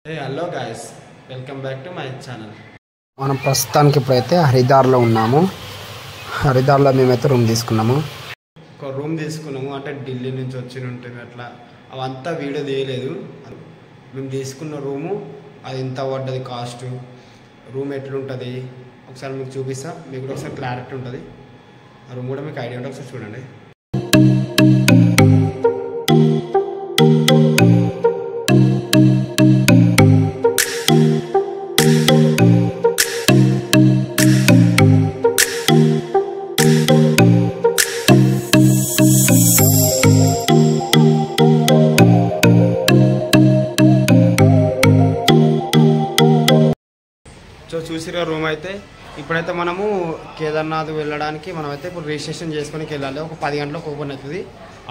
Hello guys, welcome back to my channel. మనం ప్రస్తుతానికి ఇప్పుడైతే హరిద్వార్లో ఉన్నాము. హరిద్వార్లో మేమైతే రూమ్ తీసుకున్నాము. ఒక రూమ్ తీసుకున్నాము అంటే ఢిల్లీ నుంచి వచ్చి ఉంటుంది అట్లా అవంతా వీడియో తీయలేదు. మేము తీసుకున్న రూము అది ఎంత పడ్డది, కాస్ట్, రూమ్ ఎట్లుంటుంది ఒకసారి మీకు చూపిస్తా. మీకు కూడా ఒకసారి క్లారిటీ ఉంటుంది. ఆ రూమ్ కూడా మీకు ఐడియా ఉంటుంది, ఒకసారి చూడండి. సో చూసిరా రూమ్ అయితే. ఇప్పుడైతే మనము కేదార్నాథ్ వెళ్ళడానికి మనమైతే ఇప్పుడు రిజిస్ట్రేషన్ చేసుకొని వెళ్ళాలి. ఒక 10 గంటలకు ఓపెన్ అవుతుంది.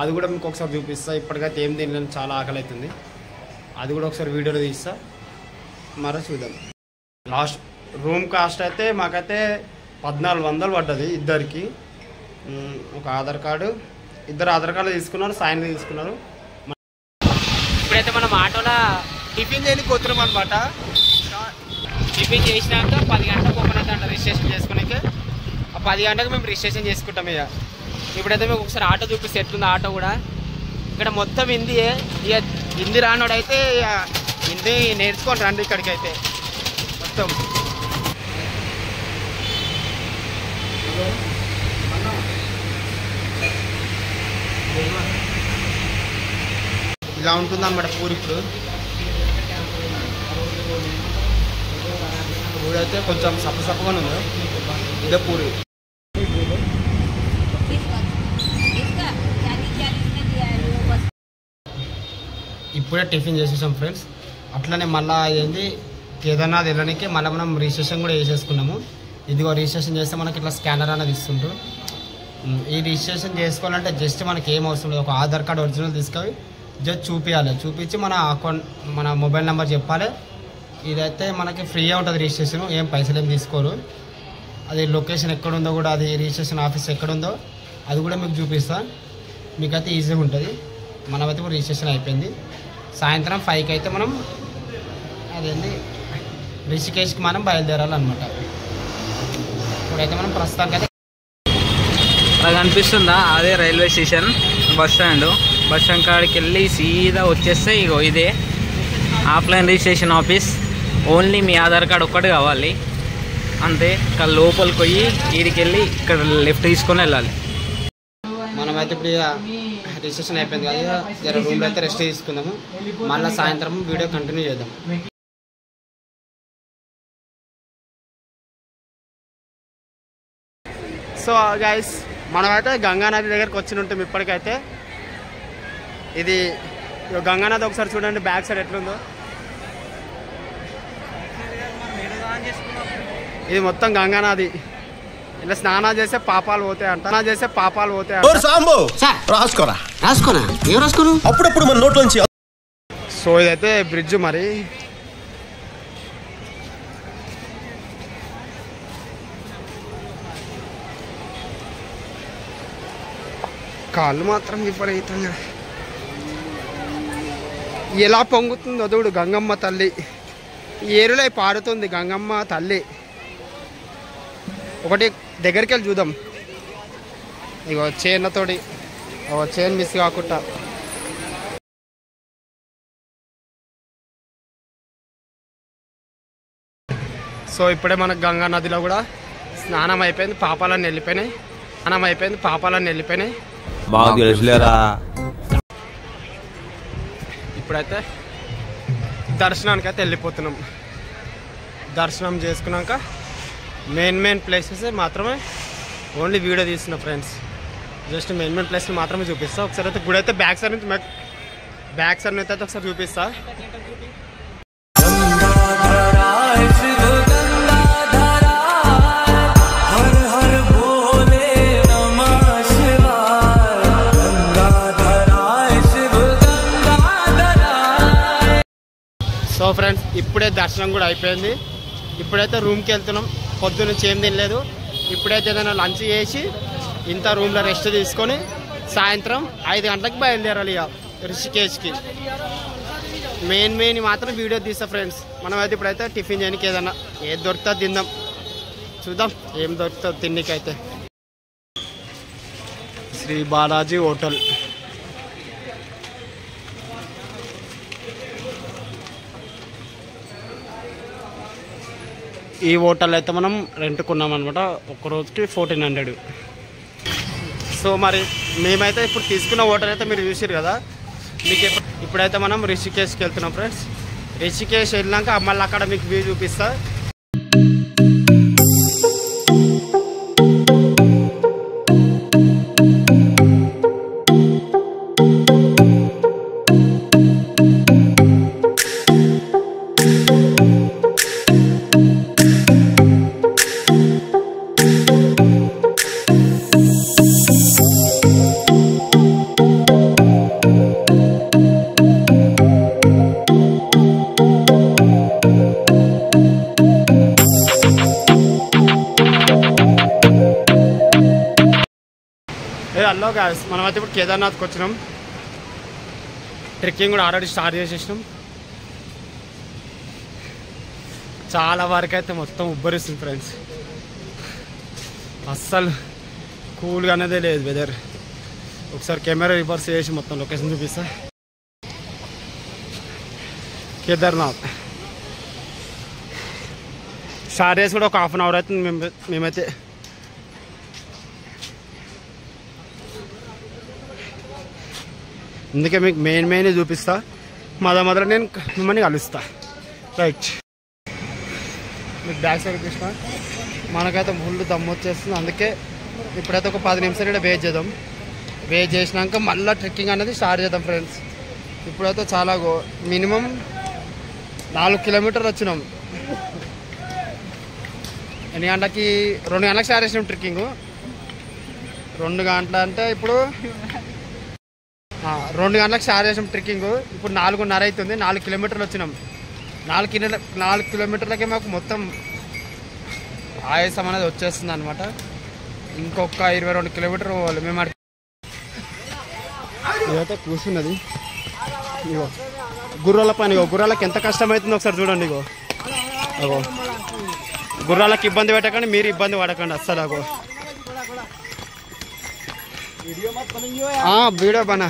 అది కూడా మీకు ఒకసారి చూపిస్తా. ఇప్పటికైతే ఏం తినలేని చాలా ఆకలి అవుతుంది. అది కూడా ఒకసారి వీడియోలో తీస్తా, మరో చూద్దాం. లాస్ట్ రూమ్ కాస్ట్ అయితే మాకైతే 1400 పడ్డది ఇద్దరికి. ఒక ఆధార్ కార్డు, ఇద్దరు ఆధార్ కార్డు తీసుకున్నారు, సైన్ తీసుకున్నారు. ఇప్పుడైతే మనం ఆటోలో టిఫిన్ చేయడానికి పోతున్నాం అనమాట. టిఫిన్ చేసినాక 10 గంటలకు ఓపెన్ అవుతుందంట రిజిస్ట్రేషన్ చేసుకునేకి. ఆ 10 గంటలకు మేము రిజిస్ట్రేషన్ చేసుకుంటాం. ఇక ఇప్పుడైతే మేము ఒకసారి ఆటో చూపిస్తే ఎట్లుంది ఆటో కూడా. ఇక్కడ మొత్తం హిందీయే. ఇక హిందీ రానోడైతే ఇక హిందీ నేర్చుకొని రండి ఇక్కడికి. అయితే మొత్తం ఇలా ఉంటుంది అన్నమాట పూరి. పూరి అయితే కొంచెం సప్పగానే ఉంది. ఇదే పూరి. ఇప్పుడే టిఫిన్ చేసేసాం ఫ్రెండ్స్. అట్లనే మళ్ళీ ఏంది కేదార్నాథ్ వెళ్ళడానికి మళ్ళీ మనం రిజిస్ట్రేషన్ కూడా చేసేసుకున్నాము. ఇదిగో రిజిస్ట్రేషన్ చేస్తే మనకి ఇట్లా స్కానర్ అనేది ఇస్తుంటారు. ఈ రిజిస్ట్రేషన్ చేసుకోవాలంటే జస్ట్ మనకి ఏం అవసరం లేదు. ఒక ఆధార్ కార్డు ఒరిజినల్ తీసుకొని జస్ట్ చూపించాలి. చూపించి మన అకౌంట్, మన మొబైల్ నెంబర్ చెప్పాలి. ఇదైతే మనకి ఫ్రీగా ఉంటుంది రిజిస్ట్రేషన్, ఏం పైసలు ఏం తీసుకోరు. అది లొకేషన్ ఎక్కడుందో కూడా, అది రిజిస్ట్రేషన్ ఆఫీస్ ఎక్కడుందో అది కూడా మీకు చూపిస్తా. మీకైతే ఈజీగా ఉంటుంది. మనమైతే ఇప్పుడు రిజిస్ట్రేషన్ అయిపోయింది. సాయంత్రం 5కి అయితే మనం అదేంటి రిషికేష్కి మనం బయలుదేరాలన్నమాట. ఇప్పుడైతే మనం ప్రస్తుతానికి అయితే అలా కనిపిస్తుందా, అదే railway station bus stand. Bus stand కాడికి వెళ్ళి సీదా వచ్చేస్తే ఇగో ఇదే ఆఫ్లైన్ రిజిస్ట్రేషన్ ఆఫీస్. ఓన్లీ మీ ఆధార్ కార్డు ఒక్కటి కావాలి అంతే. ఇక్కడ లోపలికి పోయి వీడికి వెళ్ళి ఇక్కడ లెఫ్ట్ తీసుకొని వెళ్ళాలి. మనమైతే ఇప్పుడు రిజిస్ట్రేషన్ అయిపోయింది కదా, జర రూమ్లో అయితే రెస్ట్ తీసుకుందాము. మళ్ళీ సాయంత్రం వీడియో కంటిన్యూ చేద్దాం. సో గైస్, మనమైతే గంగానది దగ్గరికి వచ్చి ఉంటాం ఇప్పటికైతే. ఇది గంగానది ఒకసారి చూడండి, బ్యాక్ సైడ్ ఎట్లుందో. ఇది మొత్తం గంగానది. ఇలా స్నానాలు చేస్తే పాపాలు పోతాయి అంట. అప్పుడప్పుడు మన నోట్లోంచి. సో ఇదైతే బ్రిడ్జ్. మరి కాళ్ళు మాత్రం విపరీతంగా ఎలా పొంగుతుందో చూడు గంగమ్మ తల్లి. ఏరులై పాడుతుంది గంగమ్మ తల్లి. ఒకటి దగ్గరికి వెళ్ళి చూద్దాం. ఇగో చైన్లతోటి చైన్ మిస్ కాకుండా. సో ఇప్పుడే మనకు గంగా నదిలో కూడా స్నానం అయిపోయింది, పాపాలన్నీ వెళ్ళిపోయినాయి. ఇప్పుడైతే దర్శనానికి అయితే వెళ్ళిపోతున్నాం. దర్శనం చేసుకున్నాక మెయిన్ ప్లేసెస్ మాత్రమే ఓన్లీ వీడియో తీస్తున్నా ఫ్రెండ్స్. జస్ట్ మెయిన్ ప్లేస్ని మాత్రమే చూపిస్తా. ఒకసారి అయితే గుడి అయితే బ్యాక్ సైడ్ నుంచి అయితే ఒకసారి చూపిస్తా. సో ఫ్రెండ్స్, ఇప్పుడే దర్శనం కూడా అయిపోయింది. ఇప్పుడైతే రూమ్కి వెళ్తున్నాం. పొద్దున్న ఏం తినలేదు. ఇప్పుడైతే ఏదైనా లంచ్ చేసి ఇంత రూమ్లో రెస్ట్ తీసుకొని సాయంత్రం 5 గంటలకు బయలుదేరాలి ఇక రిషికేష్కి. మెయిన్ మాత్రం వీడియో తీస్తా ఫ్రెండ్స్. మనం అయితే ఇప్పుడైతే టిఫిన్ చేయడానికి ఏదన్నా ఏది దొరుకుతా తిందాం, చూద్దాం ఏం దొరుకుతుంది తిండికైతే. శ్రీ బాలాజీ హోటల్. ఈ హోటల్ అయితే మనం రెంట్కున్నాం అనమాట, ఒక్క రోజుకి 1400. సో మరి మేమైతే ఇప్పుడు తీసుకున్న హోటల్ అయితే మీరు చూసారు కదా. మీకు ఇప్పుడైతే మనం రిషికేష్కి వెళ్తున్నాం ఫ్రెండ్స్. రిషికేష్ వెళ్ళాక మళ్ళీ అక్కడ మీకు వ్యూ చూపిస్తా. హలో గాయ్స్, మనమైతే ఇప్పుడు కేదార్నాథ్కి వచ్చినాం. ట్రెక్కింగ్ కూడా ఆల్రెడీ స్టార్ట్ చేసేసినాం. చాలా వరకు అయితే మొత్తం ఉబ్బరిస్తుంది ఫ్రెండ్స్. అస్సలు కూల్గా అనేదే లేదు వెదర్. ఒకసారి కెమెరా రివర్స్ చేసి మొత్తం లొకేషన్ చూపిస్తా. కేదార్నాథ్ స్టార్ట్ చేసి కూడా ఒక హాఫ్ అన్ అవర్ అవుతుంది. మేమైతే అందుకే మీకు మెయిన్ చూపిస్తా. మొదలు నేను మిమ్మల్ని కలుస్తా. రైట్, మీకు బ్యాక్ సైడ్ చూసిన మనకైతే ఫుల్ దమ్ము వచ్చేస్తుంది. అందుకే ఇప్పుడైతే ఒక 10 నిమిషాలు ఇక్కడ వెయిట్ చేద్దాం. వెయిట్ చేసినాక మళ్ళీ ట్రెక్కింగ్ అనేది స్టార్ట్ చేద్దాం ఫ్రెండ్స్. ఇప్పుడైతే చాలా మినిమం 4 కిలోమీటర్లు వచ్చినాం. ఎన్ని గంటలకి? 2 గంటలకు స్టార్ట్ చేసినాం ట్రెక్కింగ్. 2 గంటల అంటే ఇప్పుడు 2 గంటలకు స్టార్ట్ చేసాం ట్రెక్కింగ్. ఇప్పుడు 4:30 అవుతుంది. 4 కిలోమీటర్లు వచ్చినాం. 4 కిలోమీటర్లకే మాకు మొత్తం ఆయాసం అనేది వచ్చేస్తుంది అనమాట. ఇంకొక 22 కిలోమీటర్ పోవాలి మేము. ఇదైతే కూర్చున్నది ఇగో గుర్రాల పని. ఇగో గుర్రాలకు ఎంత కష్టమవుతుందో ఒకసారి చూడండి. ఇగో అగో గుర్రాలకు ఇబ్బంది పెట్టకండి, మీరు ఇబ్బంది పడకండి అస్సలు. అగో వీడియో బనా.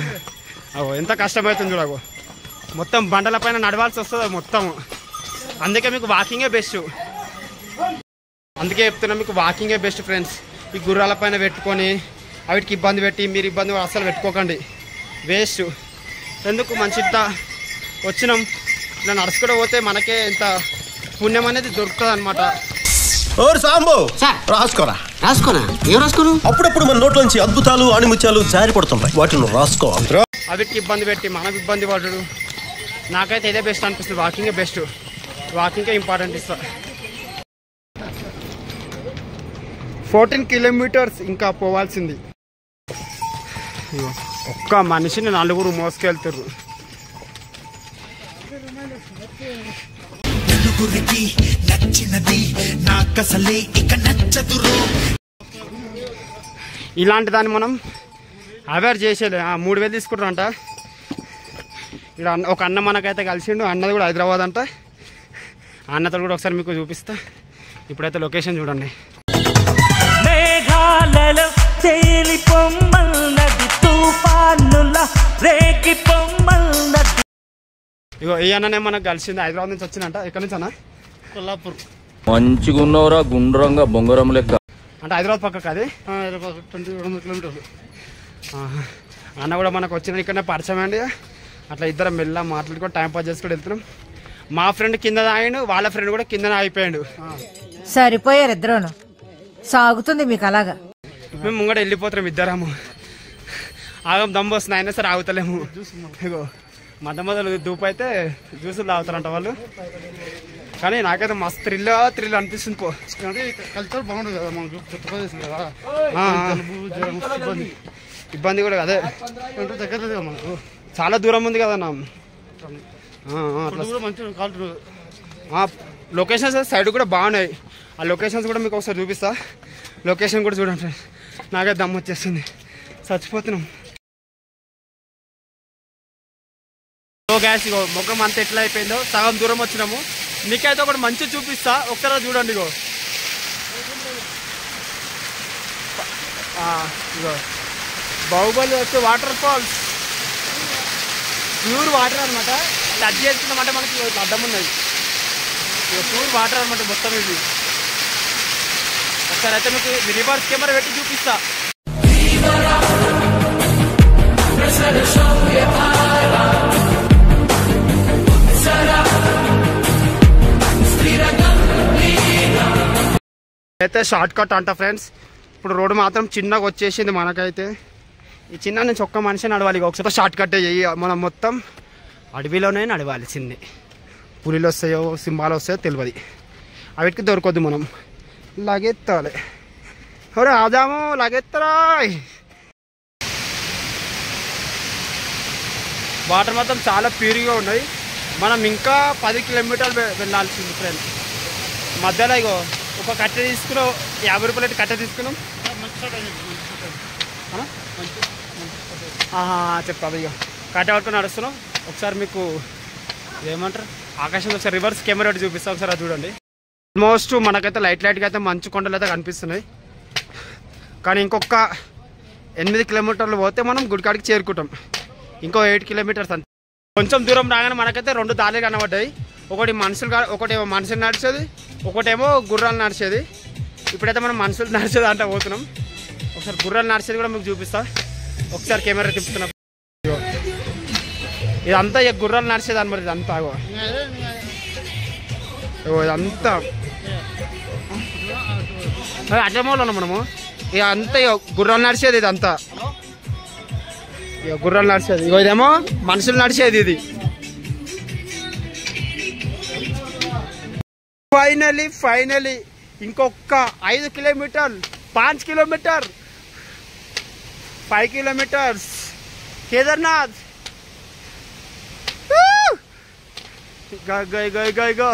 అగో ఎంత కష్టమవుతుంది చూడగో. మొత్తం బండల పైన నడవాల్సి వస్తుంది మొత్తం. అందుకే మీకు వాకింగే బెస్ట్. అందుకే చెప్తున్నా మీకు వాకింగే బెస్ట్ ఫ్రెండ్స్. ఈ గుర్రాల పైన పెట్టుకొని వాటికి ఇబ్బంది పెట్టి మీరు ఇబ్బంది అస్సలు పెట్టుకోకండి, వేస్ట్. ఎందుకు మంచి వచ్చినాం ఇలా నడుచుకుంటూ పోతే మనకే ఇంత పుణ్యం అనేది దొరుకుతుంది అనమాట. సాంబో రాసుకోరా. రాసుకోనా? ఏం రాసుకోను? అప్పుడప్పుడు మన నోట్లోంచి అద్భుతాలు ఆణిముత్యాలు జారి పడుతున్నాయి, వాటిని రాసుకోవాలి. వాటికి ఇబ్బంది పెట్టి మనకు ఇబ్బంది పడడు. నాకైతే ఇదే బెస్ట్ అనిపిస్తుంది. వాకింగే బెస్ట్, వాకింగే ఇంపార్టెంట్ ఇస్తా. 14 కిలోమీటర్స్ ఇంకా పోవాల్సింది. ఒక్క మనిషిని 4 మోసుకెళ్తారు. ఇలాంటి దాన్ని మనం అవేర్ చేసేది. 3000 తీసుకుంటారంట. ఇక్కడ ఒక అన్న మనకైతే కలిసిండు. అన్నది కూడా హైదరాబాద్ అంట. అన్నతో కూడా ఒకసారి మీకు చూపిస్తా. ఇప్పుడైతే లొకేషన్ చూడండి. ఇగో ఈ అన్ననే మనకు కలిసింది. హైదరాబాద్ నుంచి వచ్చిందంట. ఎక్కడి నుంచి అన్న? కొల్లాపూర్. మంచిగా ఉన్నవరా గుండ్రంగా బొంగరం లెక్క. అంటే హైదరాబాద్ పక్క కాదు, 22 కిలోమీటర్లు. అన్న కూడా మనకు వచ్చిన ఇక్కడనే పరిచయం అండి. అట్లా ఇద్దరం మెల్ల మాట్లాడుకొని టైం పాస్ చేసుకొని వెళ్తున్నాం. మా ఫ్రెండ్ కింద ఆగాడు, వాళ్ళ ఫ్రెండ్ కూడా కింద అయిపోయాడు. సరిపోయారు ఇద్దరును. సాగుతుంది మీకు అలాగా. మేము ముంగడ వెళ్ళిపోతున్నాం ఇద్దరము. ఆగం దమ్ము వస్తుంది, అయినా సరే ఆగుతలేము. ఇగో మొదలు దూపు అయితే జ్యూసులు తాగుతారంట వాళ్ళు. కానీ నాకైతే మస్తు థ్రిల్ అనిపిస్తుంది. కల్చర్ బాగుంటుంది కదా మనకు. ఇబ్బంది కూడా అదే దగ్గర కదా మనకు, చాలా దూరం ఉంది కదా అన్న. లొకేషన్స్ సైడ్ కూడా బాగున్నాయి. ఆ లొకేషన్స్ కూడా మీకు ఒకసారి చూపిస్తా. లొకేషన్ కూడా చూడండి. నాకైతే దమ్ము వచ్చేస్తుంది, చచ్చిపోతున్నాం. గ్యాస్ ఇగో ముఖం అంతా ఎట్లా అయిపోయిందో, సగం దూరం వచ్చినాము. మీకైతే ఒకటి మంచి చూపిస్తా, ఒకసారి చూడండి. ఇగో ఇగో బాహుబలి వచ్చే వాటర్ ఫాల్స్, ప్యూర్ వాటర్ అనమాట. టచ్ చేసుకున్నామంటే మనకి అడ్డం ఉన్నది. ఇక ప్యూర్ వాటర్ అనమాట మొత్తం ఇది. ఒకసారి అయితే మీకు రివర్స్ కెమెరా పెట్టి చూపిస్తా. అయితే షార్ట్ కట్ అంట ఫ్రెండ్స్. ఇప్పుడు రోడ్డు మాత్రం చిన్నగా వచ్చేసింది మనకైతే. ఈ చిన్న నుంచి ఒక్క మనిషి నడవాలి. ఒకసారి షార్ట్ కట్ అయ్యి మనం మొత్తం అడవిలోనే నడవాల్సింది. పులిలు వస్తాయో సింహాలు వస్తాయో తెలియదు, అవిటికి దొరకొద్దు. మనం లగెత్తాలి. ఒరే ఆదాము లగెత్తరా. వాటర్ మొత్తం చాలా ప్యూర్గా ఉన్నాయి. మనం ఇంకా 10 కిలోమీటర్లు వెళ్ళాల్సింది ఫ్రెండ్స్. మధ్యలో ఇగో ఒక కట్టె తీసుకున్నాం, 50 రూపాయలు కట్టె తీసుకున్నాం. చెప్పాలి. ఇక కట్టె పట్టుకొని నడుస్తున్నాం. ఒకసారి మీకు ఏమంటారు ఆకాశంలో ఒకసారి రివర్స్ కెమెరా చూపిస్తాం, ఒకసారి అది చూడండి. ఆల్మోస్ట్ మనకైతే లైట్గా అయితే మంచు కొండలు అయితే కనిపిస్తున్నాయి. కానీ ఇంకొక 8 కిలోమీటర్లు పోతే మనం గుడికాడికి చేరుకుంటాం. ఇంకో 8 కిలోమీటర్స్ అంతే. కొంచెం దూరం రాగానే మనకైతే 2 దారులు కనబడ్డాయి. ఒకటేమో మనుషులు నడిచేది, ఒకటేమో గుర్రాలు నడిచేది. ఇప్పుడైతే మనం మనుషులు నడిచేది అంటే పోతున్నాం. ఒకసారి గుర్రాలు నడిచేది కూడా మీకు చూపిస్తా. ఒకసారి కెమెరా తిప్పుతున్నా. ఇదంతా ఇక గుర్రాలు నడిచేది అనమాట. ఇదంతా ఇదంతా అడ్డమూలు ఉన్నాం మనము. ఇక అంతా ఇక గుర్రాలు నడిచేది ఇదంతా. ఇక గుర్రాలు నడిచేది, ఇగో ఇదేమో మనుషులు నడిచేది ఇది. ఫైనలీ ఇంకొక 5 kilometre, 5 kilometre, 5 kilometres Kedarnath. Go